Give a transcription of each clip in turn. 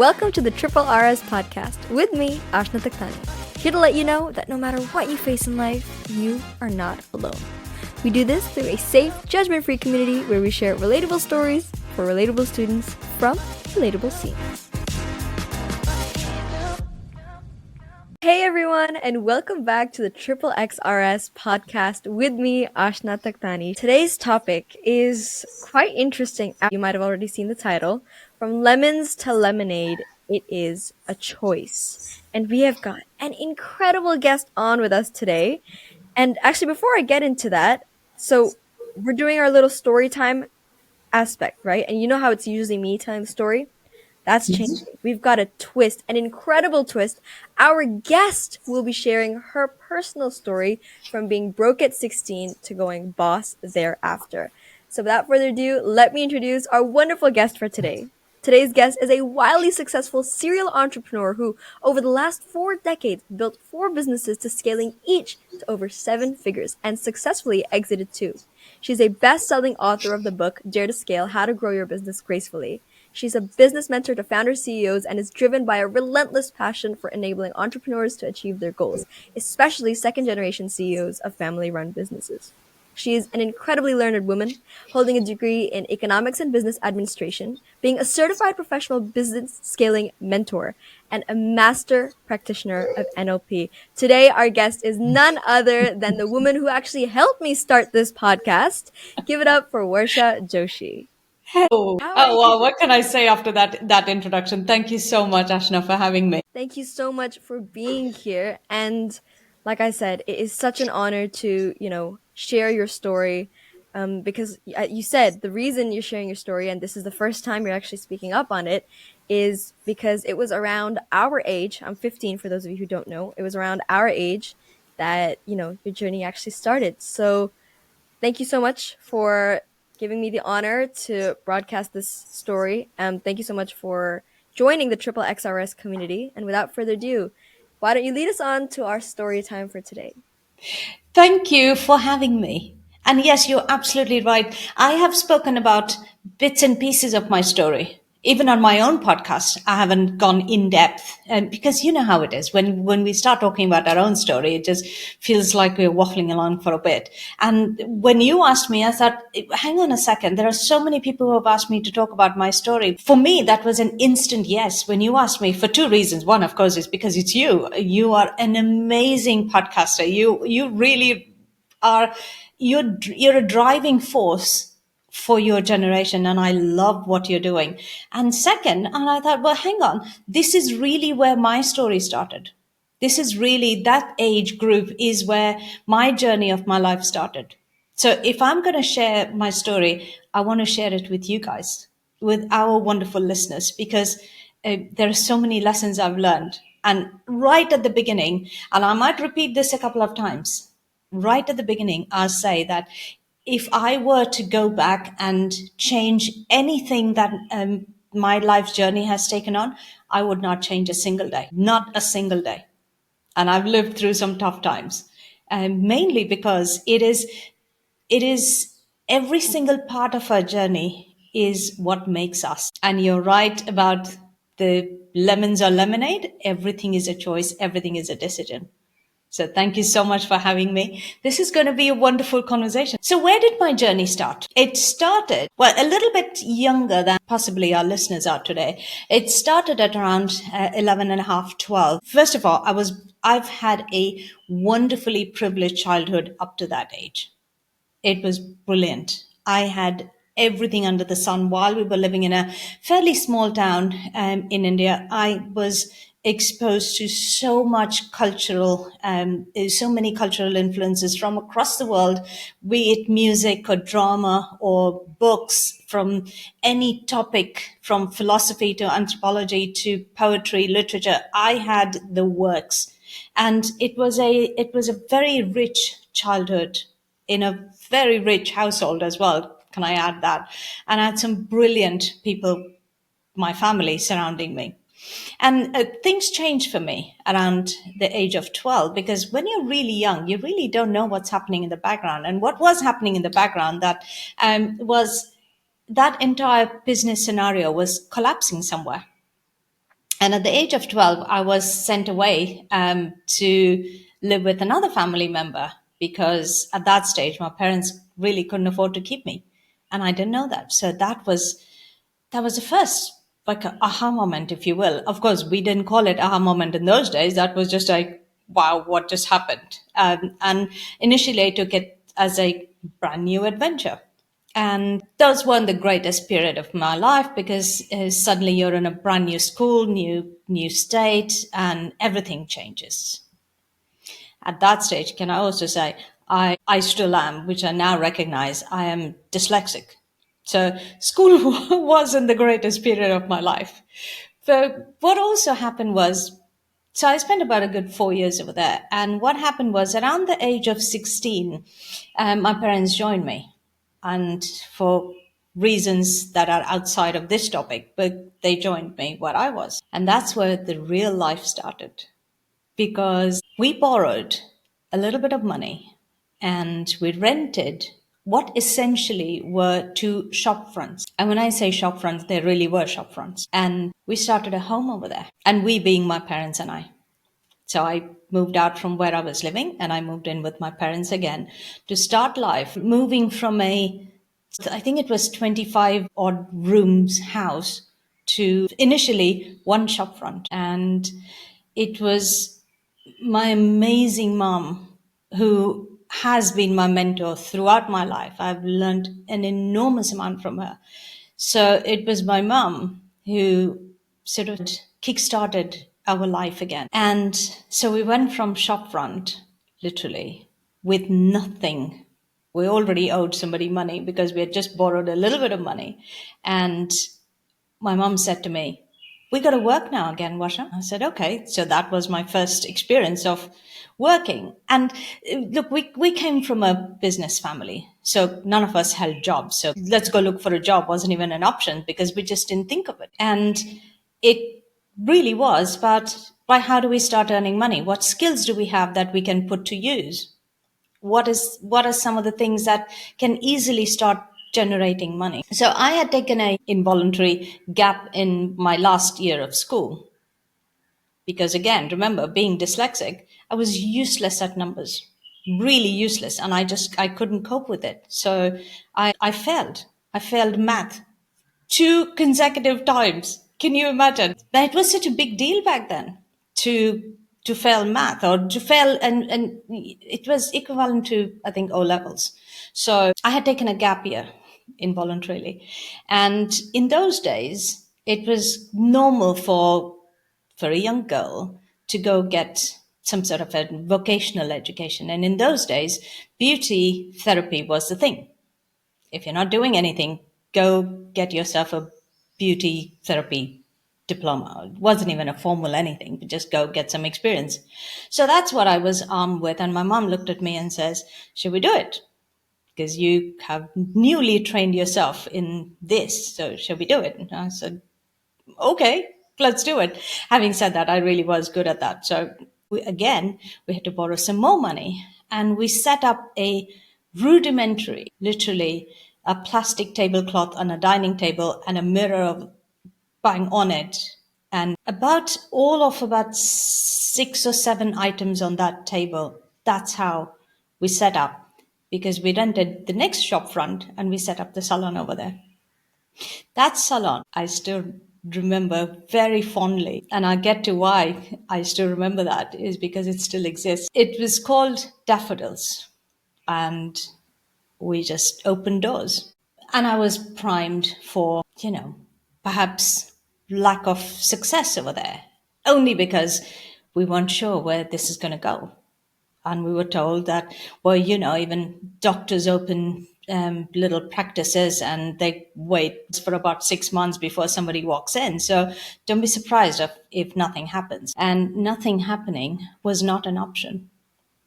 Welcome to the Triple RS podcast with me, Ashna Taktani. Here to let you know that no matter what you face in life, you are not alone. We do this through a safe, judgment-free community where we share relatable stories for relatable students from relatable scenes. Hey everyone, and welcome back to the Triple XRS podcast with me, Ashna Taktani. Today's topic is quite interesting. You might have already seen the title. From lemons to lemonade, it is a choice. And we have got an incredible guest on with us today. And actually, before I get into that, so we're doing our little story time aspect, right? And you know how it's usually me telling the story? That's changing. We've got a twist, an incredible twist. Our guest will be sharing her personal story from being broke at 16 to going boss thereafter. So without further ado, let me introduce our wonderful guest for today. Today's guest is a wildly successful serial entrepreneur who, over the last 4 decades, built 4 businesses to scaling each to over 7 figures and successfully exited 2. She's a best-selling author of the book, Dare to Scale: How to Grow Your Business Gracefully. She's a business mentor to founders, CEOs, and is driven by a relentless passion for enabling entrepreneurs to achieve their goals, especially second-generation CEOs of family-run businesses. She is an incredibly learned woman, holding a degree in economics and business administration, being a certified professional business scaling mentor, and a master practitioner of NLP. Today, our guest is none other than the woman who actually helped me start this podcast. Give it up for Warsha Joshi. Oh, How are oh you? wow, what can I say after that introduction? Thank you so much, Ashna, for having me. Thank you so much for being here. And like I said, it is such an honor to, share your story. Because you said the reason you're sharing your story, and this is the first time you're actually speaking up on it, is because it was around our age. I'm 15 for those of you who don't know. It was around our age that, your journey actually started. So thank you so much for giving me the honor to broadcast this story. Thank you so much for joining the Triple XRS community. And without further ado, why don't you lead us on to our story time for today? Thank you for having me. And yes, you're absolutely right. I have spoken about bits and pieces of my story. Even on my own podcast, I haven't gone in depth, because you know how it is. When we start talking about our own story, it just feels like we're waffling along for a bit. And when you asked me, I thought, hang on a second. There are so many people who have asked me to talk about my story. For me, that was an instant yes when you asked me, for 2 reasons. One, of course, is because it's you. You are an amazing podcaster. You really are. You're a driving force for your generation, and I love what you're doing. And second, and I thought, well, hang on, this is really where my story started. This is really, that age group is where my journey of my life started. So if I'm going to share my story, I want to share it with you guys, with our wonderful listeners, because there are so many lessons I've learned. And right at the beginning, and I might repeat this a couple of times, right at the beginning, I'll say that if I were to go back and change anything that my life journey has taken on, I would not change a single day, not a single day. And I've lived through some tough times, mainly because it is every single part of our journey is what makes us. And you're right about the lemons or lemonade. Everything is a choice. Everything is a decision. So thank you so much for having me. This is going to be a wonderful conversation. So where did my journey start? It started, well, a little bit younger than possibly our listeners are today. It started at around 11 and a half, 12. First of all, I've had a wonderfully privileged childhood up to that age. It was brilliant. I had everything under the sun while we were living in a fairly small town in India. I was exposed to so many cultural influences from across the world, be it music or drama or books from any topic, from philosophy to anthropology to poetry, literature. I had the works, and it was a very rich childhood in a very rich household as well. Can I add that? And I had some brilliant people, my family surrounding me. And things changed for me around the age of 12, because when you're really young, you really don't know what's happening in the background. And what was happening in the background, that was that entire business scenario was collapsing somewhere. And at the age of 12, I was sent away to live with another family member because at that stage, my parents really couldn't afford to keep me. And I didn't know that. So that was the first like a aha moment, if you will. Of course, we didn't call it aha moment in those days. That was just like, wow, what just happened? And initially, I took it as a brand new adventure. And those weren't the greatest period of my life because suddenly you're in a brand new school, new state, and everything changes. At that stage, can I also say I still am, which I now recognize, I am dyslexic. So school wasn't the greatest period of my life. But what also happened was, so I spent about a good 4 years over there. And what happened was around the age of 16, my parents joined me. And for reasons that are outside of this topic, but they joined me where I was. And that's where the real life started because we borrowed a little bit of money and we rented what essentially were two shop fronts. And when I say shop fronts, they really were shop fronts. And we started a home over there. And we being my parents and I. So I moved out from where I was living and I moved in with my parents again to start life, moving from I think it was 25 odd rooms house to initially one shop front. And it was my amazing mom who has been my mentor throughout my life. I've learned an enormous amount from her. So it was my mom who sort of kickstarted our life again. And so we went from shopfront, literally, with nothing. We already owed somebody money because we had just borrowed a little bit of money. And my mom said to me, "We got to work now again, Warsha." I said, "Okay." So that was my first experience of working. And look, we came from a business family. So none of us held jobs. So let's go look for a job wasn't even an option because we just didn't think of it. And it really was, but by how do we start earning money? What skills do we have that we can put to use? What are some of the things that can easily start generating money? So I had taken a involuntary gap in my last year of school because, again, remember, being dyslexic, I was useless at numbers, really useless, and I couldn't cope with it. So I failed math 2 consecutive times. Can you imagine? But it was such a big deal back then to to fail math or to fail, and it was equivalent to, I think, O levels. So I had taken a gap year involuntarily, and in those days it was normal for a young girl to go get some sort of a vocational education, and in those days beauty therapy was the thing. If you're not doing anything, go get yourself a beauty therapy diploma. It wasn't even a formal anything, but just go get some experience. So that's what I was armed with. And my mom looked at me and says, "Should we do it? Because you have newly trained yourself in this. So shall we do it?" And I said, "Okay, let's do it." Having said that, I really was good at that. So we had to borrow some more money and we set up a rudimentary, literally a plastic tablecloth on a dining table and a mirror of bang on it. And about 6 or 7 items on that table. That's how we set up because we rented the next shop front and we set up the salon over there. That salon, I still remember very fondly. And I'll get to why I still remember that is because it still exists. It was called Daffodils. And we just opened doors. And I was primed for, perhaps lack of success over there, only because we weren't sure where this is going to go. And we were told that, well, even doctors open little practices and they wait for about 6 months before somebody walks in. So don't be surprised if nothing happens. And nothing happening was not an option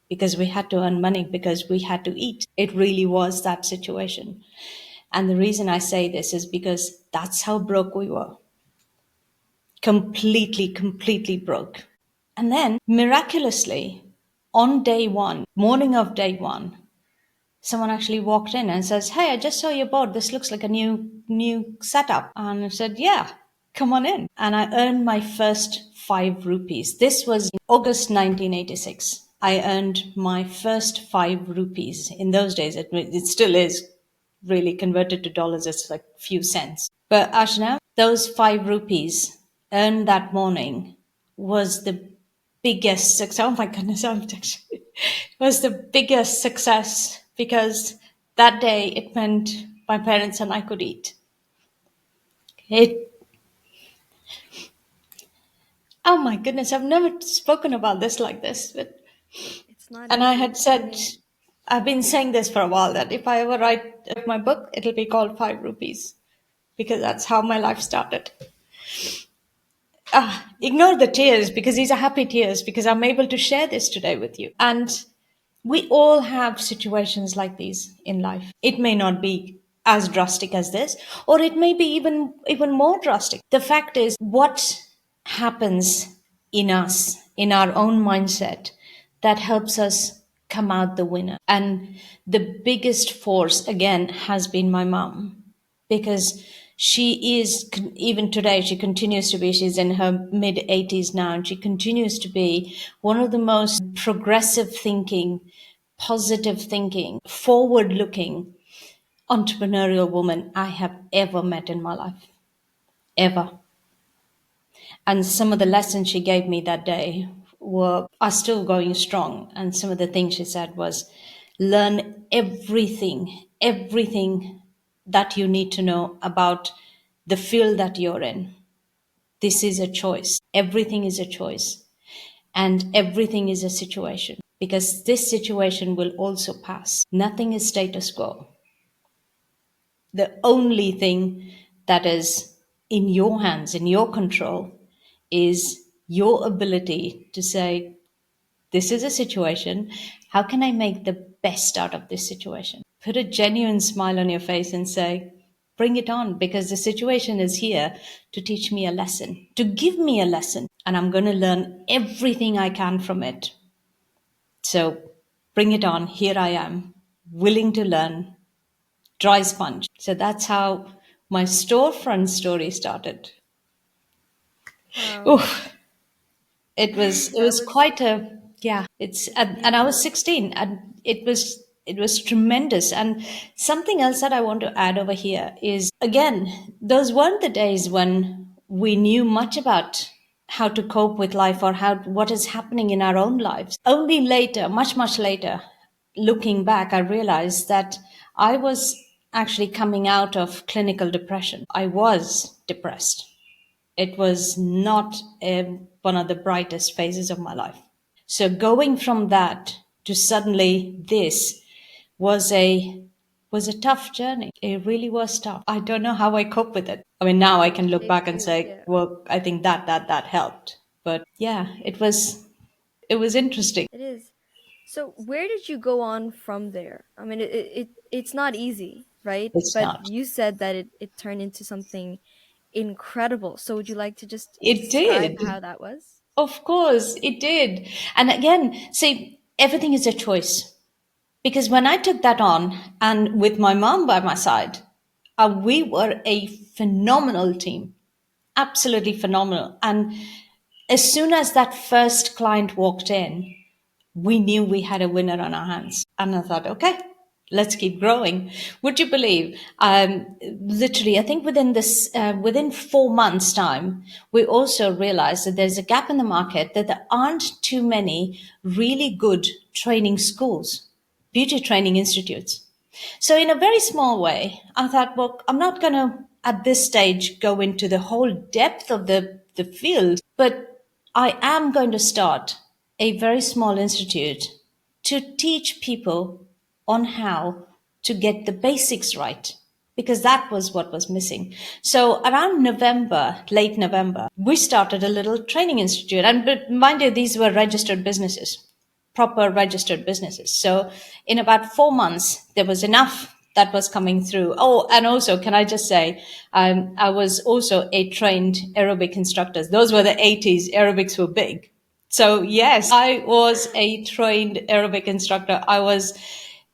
because we had to earn money because we had to eat. It really was that situation. And the reason I say this is because that's how broke we were. Completely, completely broke. And then miraculously, on day one, morning of day one, someone actually walked in and says, "Hey, I just saw your board. This looks like a new setup." And I said, "Yeah." come on in. And I earned my first 5 rupees. This was in August 1986. I earned my first 5 rupees. In those days, it still is really converted to dollars, it's like few cents. But Ashna, those 5 rupees earned that morning was the biggest success. Oh my goodness, was the biggest success because that day it meant my parents and I could eat. It Oh my goodness, I've never spoken about this like this. It's not And I had easy. I said, mean, I've been saying this for a while that if I ever write my book, it'll be called 5 rupees because that's how my life started. Ignore the tears because these are happy tears because I'm able to share this today with you. And we all have situations like these in life. It may not be as drastic as this, or it may be even more drastic. The fact is, what happens in us, in our own mindset, that helps us come out the winner. And the biggest force, again, has been my mom because she is, even today she continues to be, she's in her mid 80s now, and she continues to be one of the most progressive thinking, positive thinking, forward looking entrepreneurial woman I have ever met in my life, ever. And some of the lessons she gave me that day are still going strong. And some of the things she said was, learn everything that you need to know about the field that you're in. This is a choice. Everything is a choice. And everything is a situation because this situation will also pass. Nothing is status quo. The only thing that is in your hands, in your control, is your ability to say, this is a situation. How can I make the best out of this situation? Put a genuine smile on your face and say, bring it on, because the situation is here to teach me a lesson, to give me a lesson, and I'm going to learn everything I can from it. So bring it on. Here I am, willing to learn, dry sponge. So that's how my storefront story started. wow. Oof, it was That was quite a, yeah. It's and I was 16, and it was tremendous. And something else that I want to add over here is, again, those weren't the days when we knew much about how to cope with life or how what is happening in our own lives. Only later, much later, looking back, I realized that I was actually coming out of clinical depression. I was depressed. It was not one of the brightest phases of my life. So going from that to suddenly this was a tough journey. It really was tough. I don't know how I cope with it. I mean, now I can look back shaped and you. say, Yeah, well, I think that helped. But yeah, it was interesting. it is. So where did you go on from there? I mean, it's not easy, right? It's But not. you said that it turned into something incredible. So would you like to just It describe did. how that was? Of course, it did. And again, see, everything is a choice. Because when I took that on, and with my mom by my side, we were a phenomenal team, absolutely phenomenal. And as soon as that first client walked in, we knew we had a winner on our hands. And I thought, okay, let's keep growing. Would you believe? Literally, I think within 4 months' time, we also realized that there's a gap in the market, that there aren't too many really good training schools, beauty training institutes. So, in a very small way, I thought, well, I'm not going to, at this stage, go into the whole depth of the field, but I am going to start a very small institute to teach people on how to get the basics right, because that was what was missing. So around November, late November, we started a little training institute. And but mind you, these were registered businesses, proper registered businesses. So in about 4 months, there was enough that was coming through. Oh, and also, can I just say, I was also a trained aerobic instructor. Those were the 80s. Aerobics were big. So yes, I was a trained aerobic instructor. I was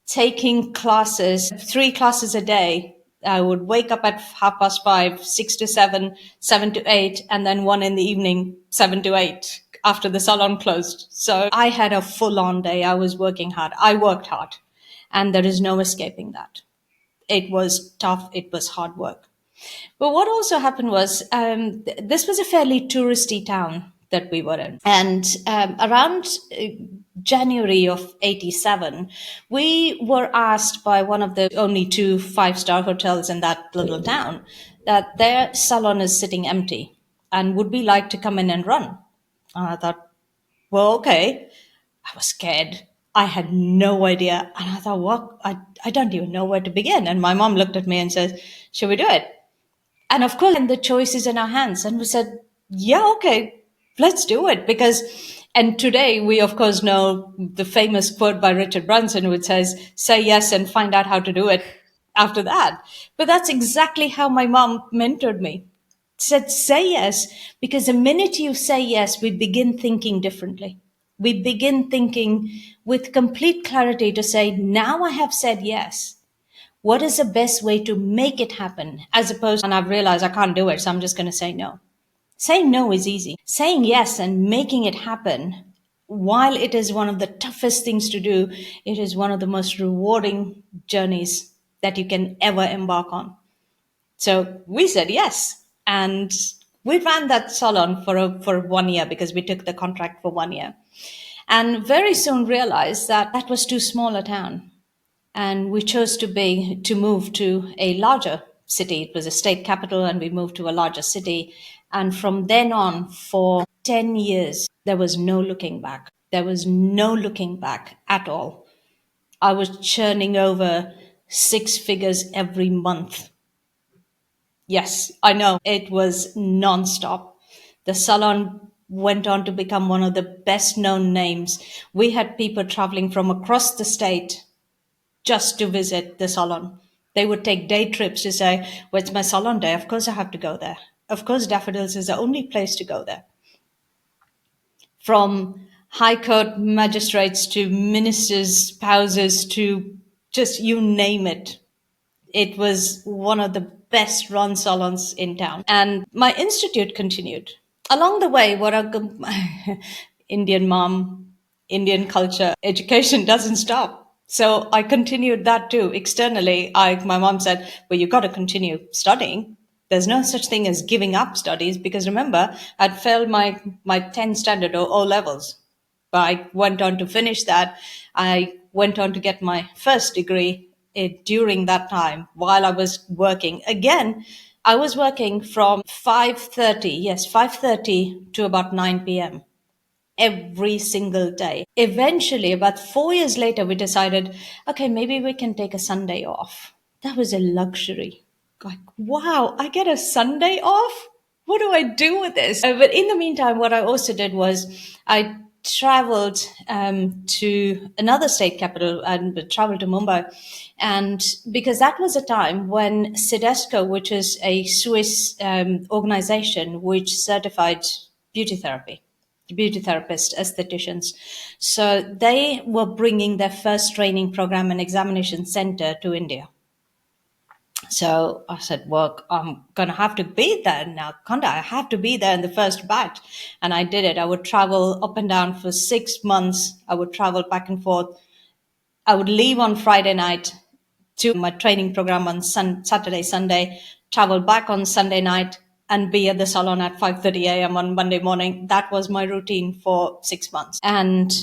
taking classes, 3 classes a day, I would wake up at 5:30, 6 to 7, 7 to 8, and then one in the evening, 7 to 8 after the salon closed. So I had a full on day. I was working hard. I worked hard, and there is no escaping that. It was tough. It was hard work. But what also happened was this was a fairly touristy town that we were in. And around January of 87, we were asked by one of the only two five-star hotels in that little town that their salon is sitting empty and would we like to come in and run? And I thought, well, okay. I was scared. I had no idea. And I thought, what? I don't even know where to begin. And my mom looked at me and says, should we do it? And of course, and the choice is in our hands. And we said, yeah, okay, let's do it. Because, and today we of course know the famous quote by Richard Branson, which says, say yes and find out how to do it after that. But that's exactly how my mom mentored me. Said, say yes, because the minute you say yes, we begin thinking differently. We begin thinking with complete clarity to say, now I have said yes, what is the best way to make it happen, as opposed to, and I've realized I can't do it, so I'm just going to say no. Saying no is easy. Saying yes and making it happen, while it is one of the toughest things to do, it is one of the most rewarding journeys that you can ever embark on. So we said yes, and we ran that salon for 1 year because we took the contract for 1 year, and very soon realized that that was too small a town, and we chose to move to a larger city. It was a state capital, and we moved to a larger city. And from then on, for 10 years, there was no looking back. There was no looking back at all. I was churning over six figures every month. Yes, I know. It was nonstop. The salon went on to become one of the best known names. We had people traveling from across the state just to visit the salon. They would take day trips to say, well, it's my salon day. Of course, I have to go there. Of course, Daffodils is the only place to go there. From high court magistrates to ministers' spouses to just you name it. It was one of the best run salons in town. And my institute continued. Along the way, what a Indian mom, Indian culture, education doesn't stop. So I continued that too. Externally, my mom said, well, you got to continue studying. There's no such thing as giving up studies because remember, I'd failed my 10 standard or O levels. But I went on to finish that. I went on to get my first degree during that time while I was working. Again, I was working from 5:30, yes, 5:30 to about 9 p.m. every single day. Eventually, about 4 years later, we decided, okay, maybe we can take a Sunday off. That was a luxury. Like, wow, I get a Sunday off? What do I do with this? But in the meantime, what I also did was I traveled to another state capital and traveled to Mumbai. And because that was a time when Sidesco, which is a Swiss organization which certified beauty therapy, beauty therapists, aestheticians. So they were bringing their first training program and examination center to India. So I said, well, I'm going to have to be there now, can't I? I have to be there in the first batch. And I did it. I would travel up and down for 6 months. I would travel back and forth. I would leave on Friday night to my training program on Saturday, Sunday, travel back on Sunday night and be at the salon at 5:30 a.m. on Monday morning. That was my routine for 6 months. And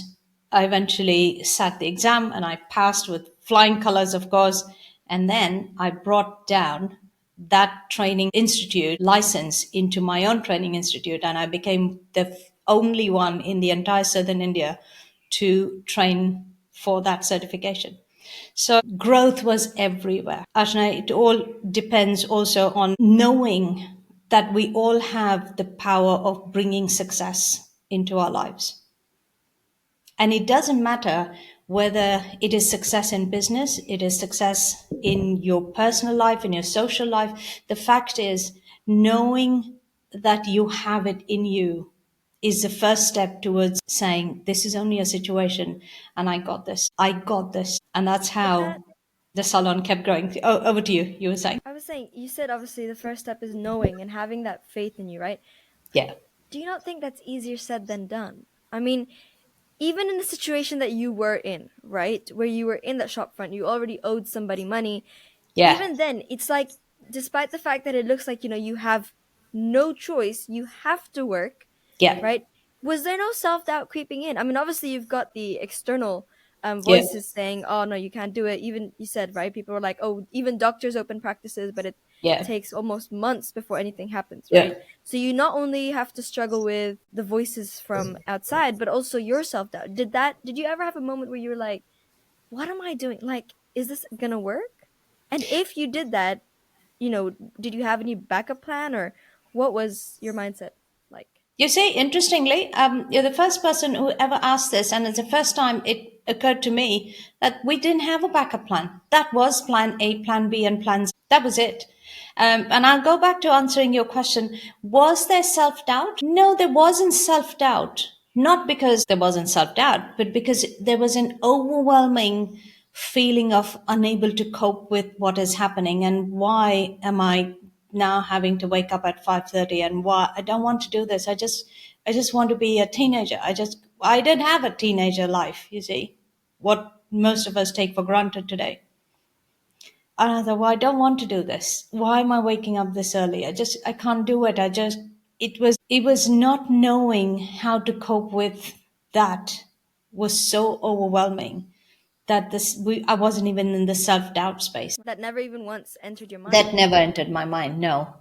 I eventually sat the exam and I passed with flying colors, of course. And then I brought down that training institute license into my own training institute. And I became the only one in the entire Southern India to train for that certification. So growth was everywhere. Ashna, it all depends also on knowing that we all have the power of bringing success into our lives. And it doesn't matter whether it is success in business, it is success in your personal life, in your social life. The fact is, knowing that you have it in you is the first step towards saying, this is only a situation and I got this. I got this. And that's But that how the salon kept growing. Oh, over to you. You were saying. was saying, you said obviously the first step is knowing and having that faith in you, right? But Yeah, do you not think that's easier said than done? I mean, even in the situation that you were in, right? Where you were in that shop front, you already owed somebody money. yeah, Even then, it's like, despite the fact that it looks like, you have no choice, you have to work, yeah, right? Was there no self doubt creeping in? I mean, obviously, you've got the external yeah, voices saying, "Oh no, you can't do it." Even you said, right? People were like, "Oh, even doctors open practices, but it yeah, takes almost months before anything happens," yeah. right? So you not only have to struggle with the voices from outside, but also your self doubt. Did you ever have a moment where you were like, "What am I doing? Like, is this gonna work?" And if you did that, did you have any backup plan, or what was your mindset like? You see, interestingly, you're the first person who ever asked this, and it's the first time it occurred to me that we didn't have a backup plan. That was plan A, plan B, and plan Z. That was it. And I'll go back to answering your question. Was there self doubt? No, there wasn't self doubt. Not because there wasn't self doubt, but because there was an overwhelming feeling of unable to cope with what is happening, and why am I now having to wake up at 5:30, and why I don't want to do this. I just want to be a teenager. I didn't have a teenager life, you see, what most of us take for granted today. And I thought, well, I don't want to do this. Why am I waking up this early? I can't do it. It was not knowing how to cope with that was so overwhelming that I wasn't even in the self-doubt space. That never even once entered your That mind? never entered my mind, no.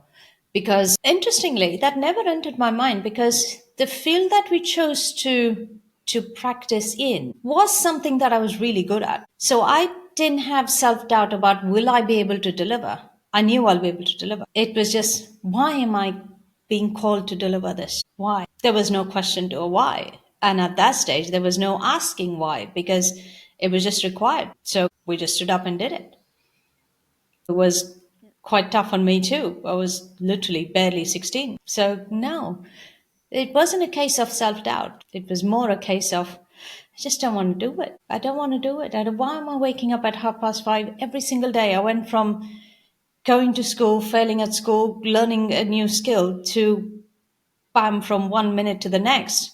Because interestingly, that never entered my mind because the field that we chose to practice in was something that I was really good at. So I didn't have self-doubt about will I be able to deliver. I knew I'll be able to deliver. It was just why am I being called to deliver this? Why? There was no question to a why. And at that stage there was no asking why because it was just required. So we just stood up and did it. It was Yeah. quite tough on me too. I was literally barely 16. So, no, it wasn't a case of self doubt. It was more a case of, I just don't want to do it. I don't want to do it. Why am I waking up at 5:30 every single day? I went from going to school, failing at school, learning a new skill to bam, from 1 minute to the next.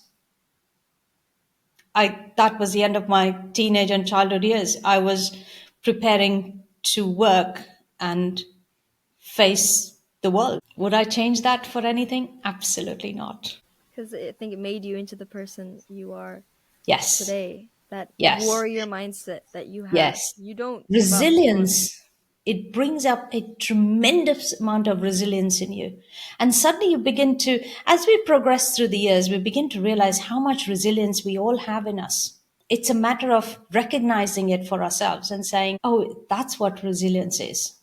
That was the end of my teenage and childhood years. I was preparing to work and face the world. Would I change that for anything? Absolutely not. Because I think it made you into the person you are Yes, today. That yes, warrior mindset that you have. yes. You don't give up on. Resilience, it brings up a tremendous amount of resilience in you. And suddenly you begin to, as we progress through the years, we begin to realize how much resilience we all have in us. It's a matter of recognizing it for ourselves and saying, oh, that's what resilience is.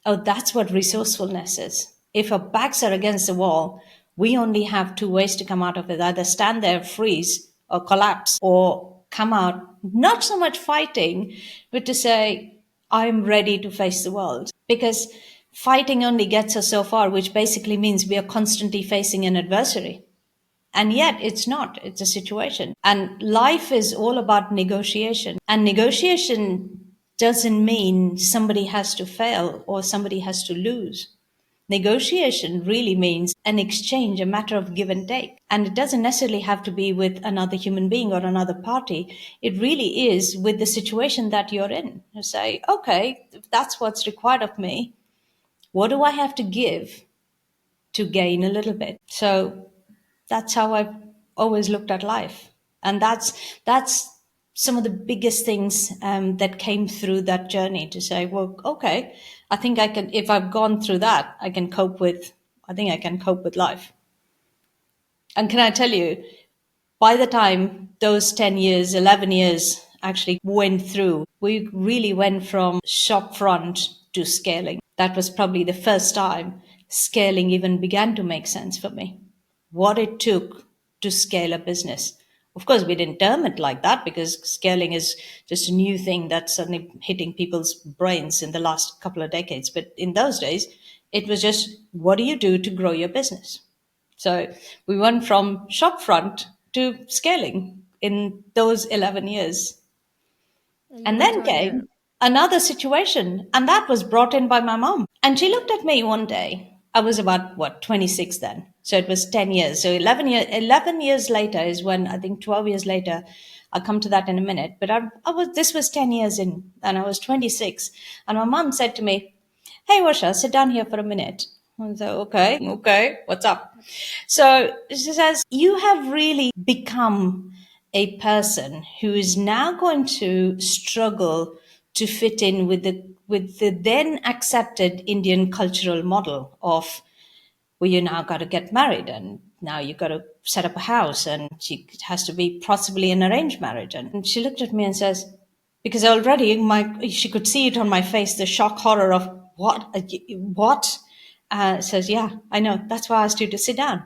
Oh, that's what resourcefulness is. If our backs are against the wall, we only have two ways to come out of it, either stand there, freeze, or collapse, or come out not so much fighting, but to say, I'm ready to face the world. Because fighting only gets us so far, which basically means we are constantly facing an adversary. And yet it's not, it's a situation. And life is all about negotiation. And negotiation doesn't mean somebody has to fail or somebody has to lose. Negotiation really means an exchange, a matter of give and take. And it doesn't necessarily have to be with another human being or another party. It really is with the situation that you're in. You say, okay, if that's what's required of me, what do I have to give to gain a little bit? So that's how I've always looked at life, and that's some of the biggest things that came through that journey. To say, well, okay, I think I can. If I've gone through that, I can cope with. I think I can cope with life. And can I tell you, by the time those 10 years, 11 years actually went through, we really went from shop front to scaling. That was probably the first time scaling even began to make sense for me. What it took to scale a business. Of course, we didn't term it like that because scaling is just a new thing that's suddenly hitting people's brains in the last couple of decades. But in those days, it was just what do you do to grow your business? So we went from shopfront to scaling in those 11 years. Yeah, you And went then on your came, another situation, and that was brought in by my mom. And she looked at me one day. I was about what, 26 then. So it was 10 years. So 11 years later is when, I think 12 years later, I'll come to that in a minute. But this was 10 years in, and I was 26. And my mom said to me, "Hey, Warsha, sit down here for a minute." I said, okay, what's up? So she says, "You have really become a person who is now going to struggle to fit in with the then accepted Indian cultural model of, well, you now got to get married, and now you got to set up a house, and it has to be possibly an arranged marriage." And she looked at me and says, because already she could see it on my face, the shock horror of what. Says, "Yeah, I know. That's why I asked you to sit down."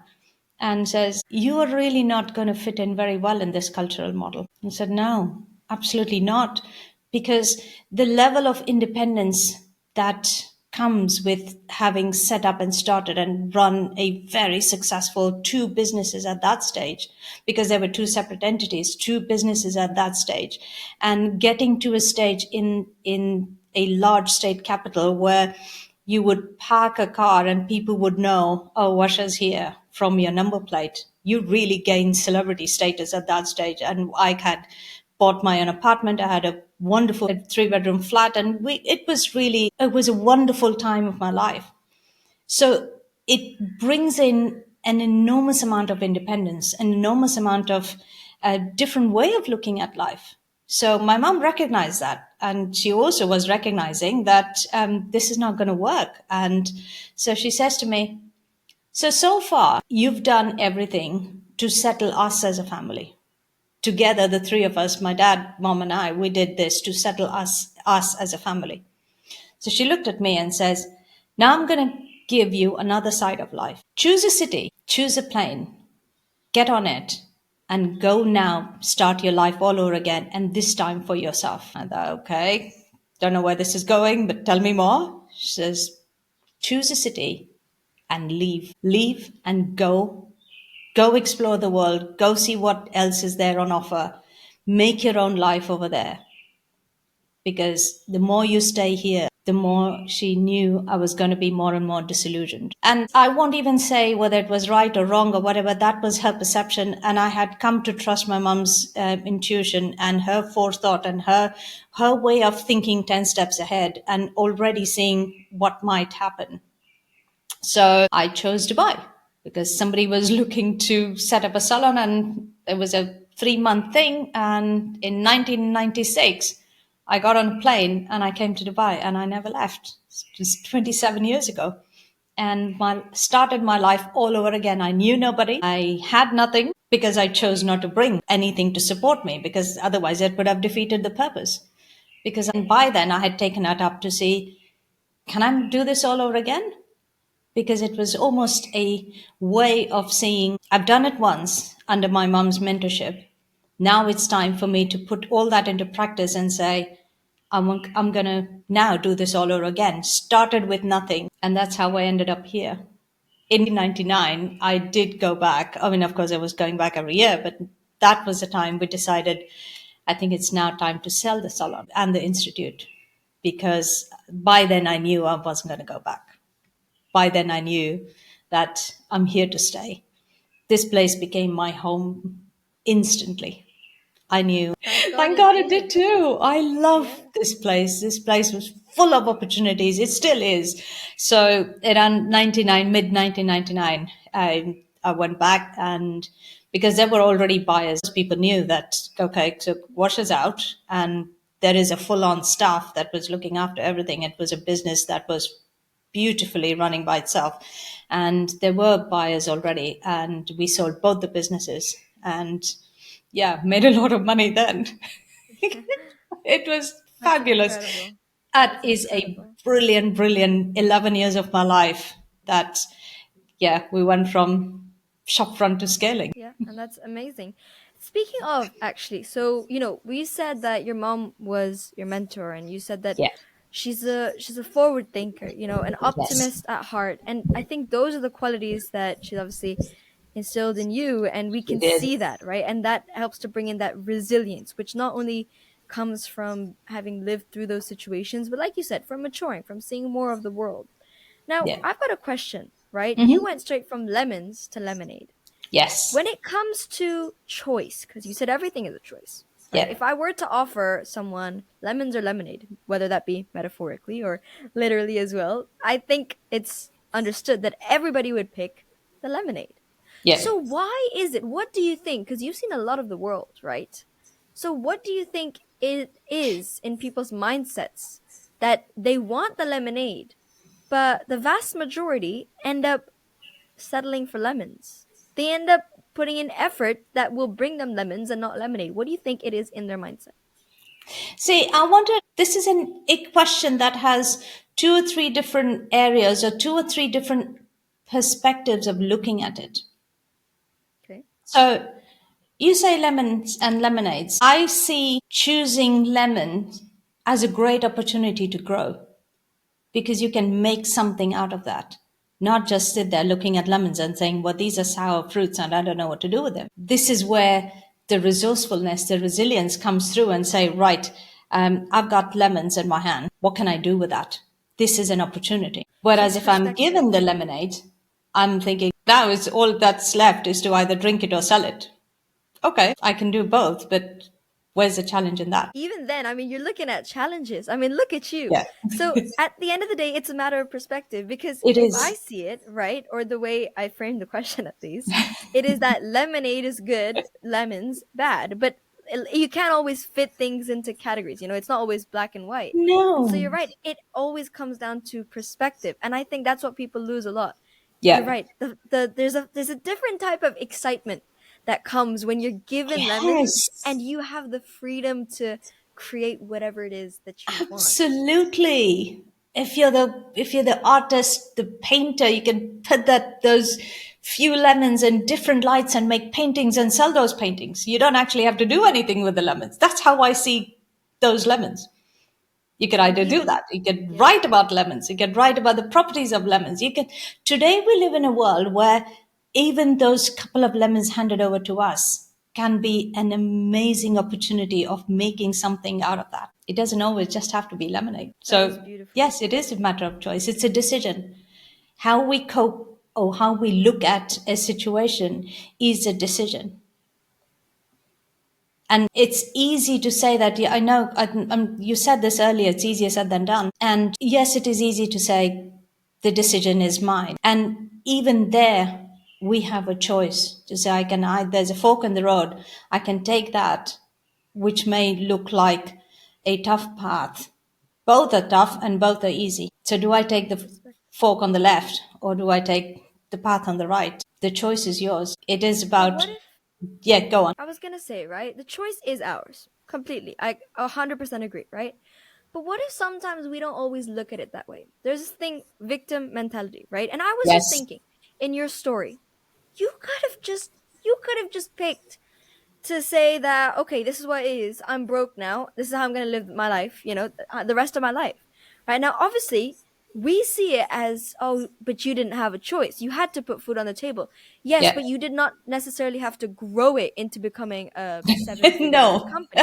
And says, "You are really not going to fit in very well in this cultural model." I said, "No, absolutely not." Because the level of independence that comes with having set up and started and run a very successful two businesses at that stage, because there were two separate entities, two businesses at that stage, and getting to a stage in a large state capital where you would park a car and people would know, "Oh, Washa's here," from your number plate. You really gained celebrity status at that stage. And I had bought my own apartment. I had a wonderful three-bedroom flat, and it was a wonderful time of my life. So it brings in an enormous amount of independence, an enormous amount of a different way of looking at life. So my mom recognized that, and she also was recognizing that this is not going to work. And so she says to me, so far you've done everything to settle us as a family. Together, the three of us, my dad, mom, and I, we did this to settle us as a family. So she looked at me and says, "Now I'm going to give you another side of life. Choose a city, choose a plane, get on it, and go now, start your life all over again, and this time for yourself." I thought, okay, don't know where this is going, but tell me more. She says, "Choose a city and leave. Leave and go. Go explore the world. Go see what else is there on offer. Make your own life over there. Because the more you stay here, the more she knew I was going to be more and more disillusioned." And I won't even say whether it was right or wrong or whatever, that was her perception. And I had come to trust my mom's intuition and her forethought and her way of thinking 10 steps ahead and already seeing what might happen. So I chose Dubai because somebody was looking to set up a salon, and it was a 3-month thing. And in 1996, I got on a plane and I came to Dubai, and I never left. It was 27 years ago. And started my life all over again. I knew nobody. I had nothing because I chose not to bring anything to support me, because otherwise it would have defeated the purpose. Because by then I had taken it up to see, can I do this all over again? Because it was almost a way of saying, I've done it once under my mom's mentorship. Now it's time for me to put all that into practice and say, I'm going to now do this all over again. Started with nothing. And that's how I ended up here. In 1999, I did go back. I mean, of course, I was going back every year, but that was the time we decided, I think it's now time to sell the salon and the institute. Because by then I knew I wasn't going to go back. By then I knew that I'm here to stay. This place became my home instantly. I knew. Thank God Thank it God it did did. too. I love Yeah. this place. This place was full of opportunities. It still is. So around 99, mid 1999, I went back, and because there were already buyers, people knew that, okay, so Warsha's out and there is a full on staff that was looking after everything. It was a business that was beautifully running by itself. And there were buyers already, and we sold both the businesses. And yeah, made a lot of money then. It was That's fabulous. incredible. That That's is a incredible. brilliant, brilliant 11 years of my life that, yeah, we went from shop front to scaling. Yeah, and that's amazing. Speaking of, actually, so we said that your mom was your mentor, and you said that Yeah. she's a forward thinker, an Yes. optimist at heart, and I think those are the qualities that she's obviously instilled in you, and we She can did. see that, right? And that helps to bring in that resilience, which not only comes from having lived through those situations, but like you said, from maturing, from seeing more of the world. Now, Yeah. I've got a question, right? You Hmm. went straight from lemons to lemonade. Yes. When it comes to choice, because you said everything is a choice, right? Yeah. If I were to offer someone lemons or lemonade, whether that be metaphorically or literally as well, I think it's understood that everybody would pick the lemonade. Yeah. So why is it? What do you think? Because you've seen a lot of the world, right? So what do you think it is in people's mindsets that they want the lemonade, but the vast majority end up settling for lemons? They end up putting in effort that will bring them lemons and not lemonade. What do you think it is in their mindset? See, I wonder, this is a question that has two or three different areas or two or three different perspectives of looking at it. Okay. So you say lemons and lemonades. I see choosing lemon as a great opportunity to grow because you can make something out of that. Not just sit there looking at lemons and saying, well, these are sour fruits and I don't know what to do with them. This is where the resourcefulness, the resilience comes through and say, right, I've got lemons in my hand. What can I do with that? This is an opportunity. So Whereas it's if I'm perspective. given the lemonade, I'm thinking now is all that's left is to either drink it or sell it. Okay, I can do both, but where's the challenge in that? Even then, I mean, you're looking at challenges. I mean, look at you. Yeah, So at the end of the day, it's a matter of perspective because it if I is. see it, right, or the way I framed the question at least, it is that lemonade is good, lemons bad. But you can't always fit things into categories. You know, it's not always black and white. And so you're No. right. It always comes down to perspective. And I think that's what people lose a lot. You're Yeah. right. There's a different type of excitement that comes when you're given lemons Yes. and you have the freedom to create whatever it is that you want. Absolutely. If you're the artist, the painter, you can put those few lemons in different lights and make paintings and sell those paintings. You don't actually have to do anything with the lemons. That's how I see those lemons. You could And either do even, that. You could yeah, write about lemons. You could write about the properties of lemons. You can. Today we live in a world where even those couple of lemons handed over to us can be an amazing opportunity of making something out of that. It doesn't always just have to be lemonade. that is So beautiful. yes, it is a matter of choice. It's a decision. How we cope or how we look at a situation is a decision. And it's easy to say that, yeah, I know, you said this earlier, it's easier said than done. And yes, it is easy to say the decision is mine. And even there, we have a choice to say, there's a fork in the road. I can take that, which may look like a tough path. Both are tough and both are easy. So do I take the Perspective. fork on the left or do I take the path on the right? The choice is yours. It is But about, what if, yeah, go on. I was gonna say, right? The choice is ours. Completely. I 100% agree, right? But what if sometimes we don't always look at it that way? There's this thing, victim mentality, right? And I was just Yes. thinking, in your story, you could have just you could have just picked to say that, okay, this is what it is. I'm broke now. This is how I'm going to live my life, the rest of my life. Right now, obviously, we see it as, oh, but you didn't have a choice. You had to put food on the table. Yes, Yeah. but you did not necessarily have to grow it into becoming a seven-figure No. company,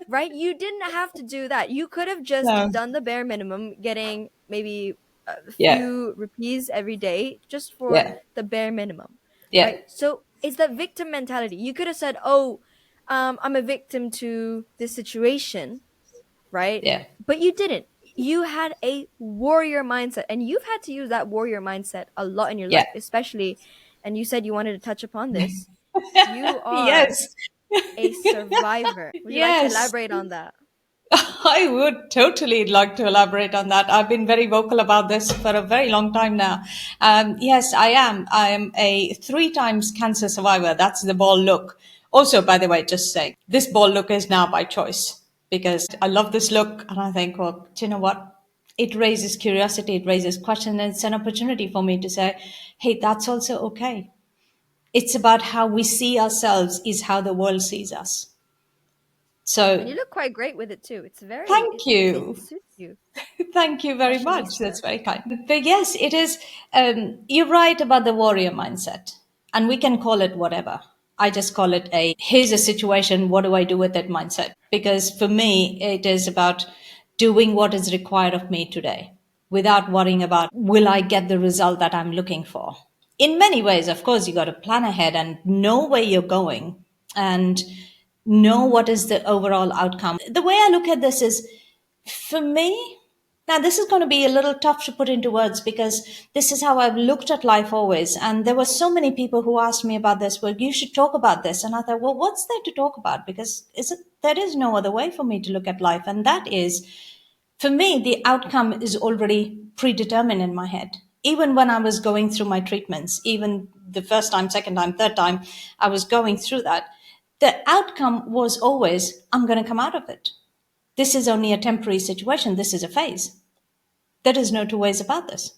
right? You didn't have to do that. You could have just No. done the bare minimum, getting maybe a Yeah. few rupees every day just for Yeah. the bare minimum, Yeah. right? So it's that victim mentality. You could have said, "Oh, I'm a victim to this situation," right? Yeah. But you didn't. You had a warrior mindset, and you've had to use that warrior mindset a lot in your Yeah. life, especially. And you said you wanted to touch upon this. You are Yes. a survivor. Would you like to Yes. elaborate on that? I would totally like to elaborate on that. I've been very vocal about this for a very long time now. Yes, I am. I am a three times cancer survivor. That's the ball look. Also, by the way, just saying, this ball look is now by choice because I love this look and I think, well, do you know what? It raises curiosity, it raises questions, and it's an opportunity for me to say, hey, that's also okay. It's about how we see ourselves is how the world sees us. And you So look quite great with it too. It's very thank it you. suits you, Thank you very much. fashionista. That's very kind. But yes, it is. You're right about the warrior mindset, and we can call it whatever. I just call it a here's a situation, what do I do with that mindset? Because for me, it is about doing what is required of me today without worrying about will I get the result that I'm looking for. In many ways, of course, you got to plan ahead and know where you're going and know what is the overall outcome. The way I look at this is for me, now this is going to be a little tough to put into words because this is how I've looked at life always. And there were so many people who asked me about this. Well, you should talk about this. And I thought, well, what's there to talk about? Because there is no other way for me to look at life. And that is, for me, the outcome is already predetermined in my head. Even when I was going through my treatments, even the first time, second time, third time, I was going through that. The outcome was always, I'm going to come out of it. This is only a temporary situation. This is a phase. There is no two ways about this.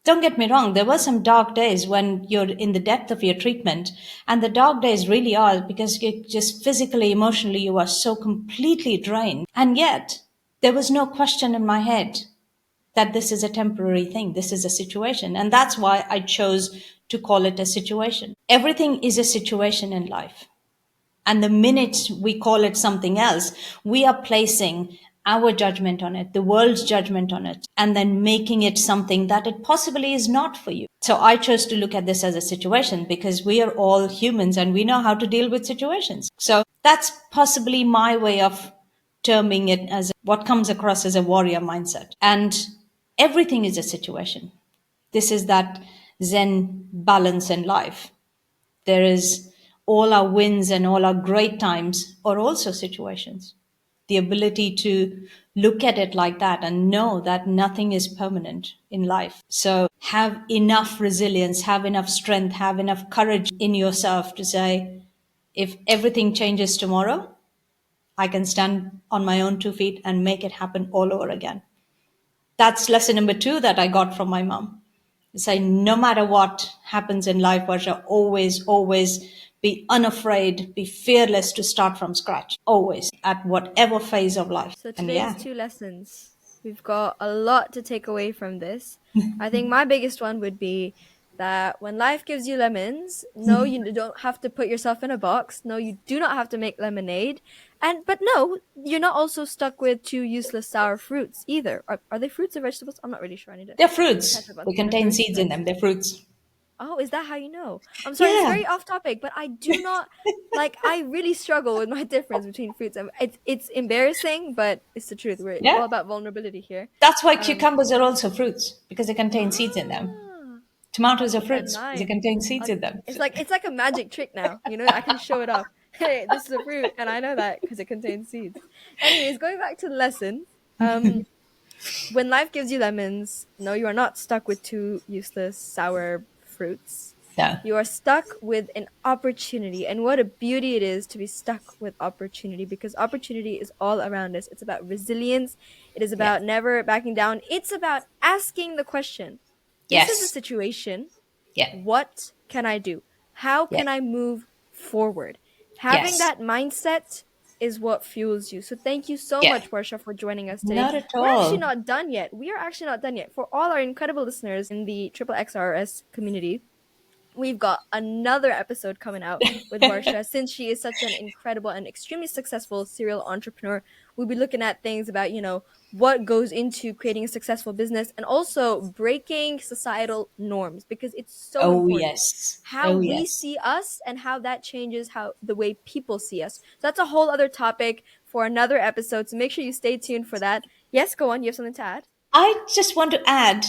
Don't get me wrong, there were some dark days when you're in the depth of your treatment, and the dark days really are because you just physically, emotionally, you are so completely drained. And yet, there was no question in my head that this is a temporary thing, this is a situation. And that's why I chose to call it a situation. Everything is a situation in life. And the minute we call it something else, we are placing our judgment on it, the world's judgment on it, and then making it something that it possibly is not for you. So I chose to look at this as a situation because we are all humans and we know how to deal with situations. So that's possibly my way of terming it as what comes across as a warrior mindset. And everything is a situation. This is that Zen balance in life. There is all our wins and all our great times are also situations. The ability to look at it like that and know that nothing is permanent in life. So have enough resilience, have enough strength, have enough courage in yourself to say, if everything changes tomorrow, I can stand on my own 2 feet and make it happen all over again. That's lesson number 2 that I got from my mom. Say, no matter what happens in life, Varsha, always be unafraid, be fearless to start from scratch. Always, at whatever phase of life. So And today's yeah, two lessons. We've got a lot to take away from this. I think my biggest one would be that when life gives you lemons, no, you don't have to put yourself in a box. No, you do not have to make lemonade. And but no, you're not also stuck with two useless sour fruits either. Are they fruits or vegetables? I'm not really sure. I need to they're fruits. catch up on They the contain fruits. seeds in Nice. them. They're fruits. Oh, is that how you know? I'm sorry, this is Yeah, very off topic, but I do not like I really struggle with my difference between fruits and it's embarrassing, but it's the truth. We're yeah. all about vulnerability here. That's why Um cucumbers are also fruits because they contain seeds in them. ah, I'll Tomatoes are keep that in fruits because they mind. contain seeds I'll, in them. it's like a magic trick now. You know, I can show it off. Hey, this is a fruit and I know that because it contains seeds. Anyways, going back to the lesson. When life gives you lemons, no, you are not stuck with two useless sour fruits. No. You are stuck with an opportunity. And what a beauty it is to be stuck with opportunity because opportunity is all around us. It's about resilience, it is Yeah. about never backing down, it's about asking the question, this is a Yes. situation. Yeah. What can I do? How Yeah. can I move forward? Having Yes. that mindset is what fuels you. So thank you so Yeah. much, Warsha, for joining us today. Not at We're actually all. not done yet. We are actually not done yet. For all our incredible listeners in the Triple XRS community, we've got another episode coming out with Warsha. Since she is such an incredible and extremely successful serial entrepreneur, we'll be looking at things about, what goes into creating a successful business and also breaking societal norms because it's so Oh important. yes. How Oh we yes. see us and how that changes how the way people see us. So that's a whole other topic for another episode. So make sure you stay tuned for that. Yes, go on. You have something to add? I just want to add,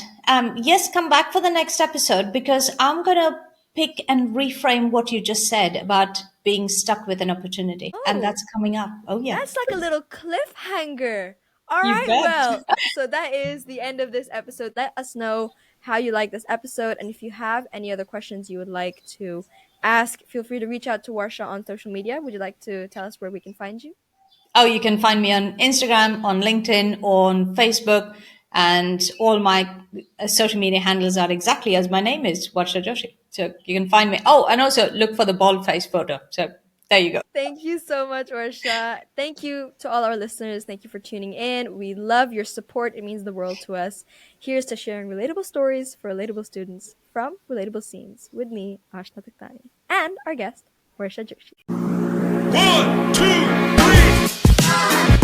yes, come back for the next episode because I'm going to pick and reframe what you just said about being stuck with an opportunity. And Oh, that's coming up. Oh, yeah. that's like a little cliffhanger. All You right, bet. well, so that is the end of this episode. Let us know how you like this episode. And if you have any other questions you would like to ask, feel free to reach out to Warsha on social media. Would you like to tell us where we can find you? Oh, you can find me on Instagram, on LinkedIn, on Facebook, and all my social media handles are exactly as my name is, Warsha Joshi. So you can find me. Oh, and also look for the bald face photo. So there you go. Thank you so much, Warsha. Thank you to all our listeners. Thank you for tuning in. We love your support. It means the world to us. Here's to sharing relatable stories for relatable students from Relatable Scenes with me, Ashna Taktani, and our guest, Warsha, Joshi. One, two, three.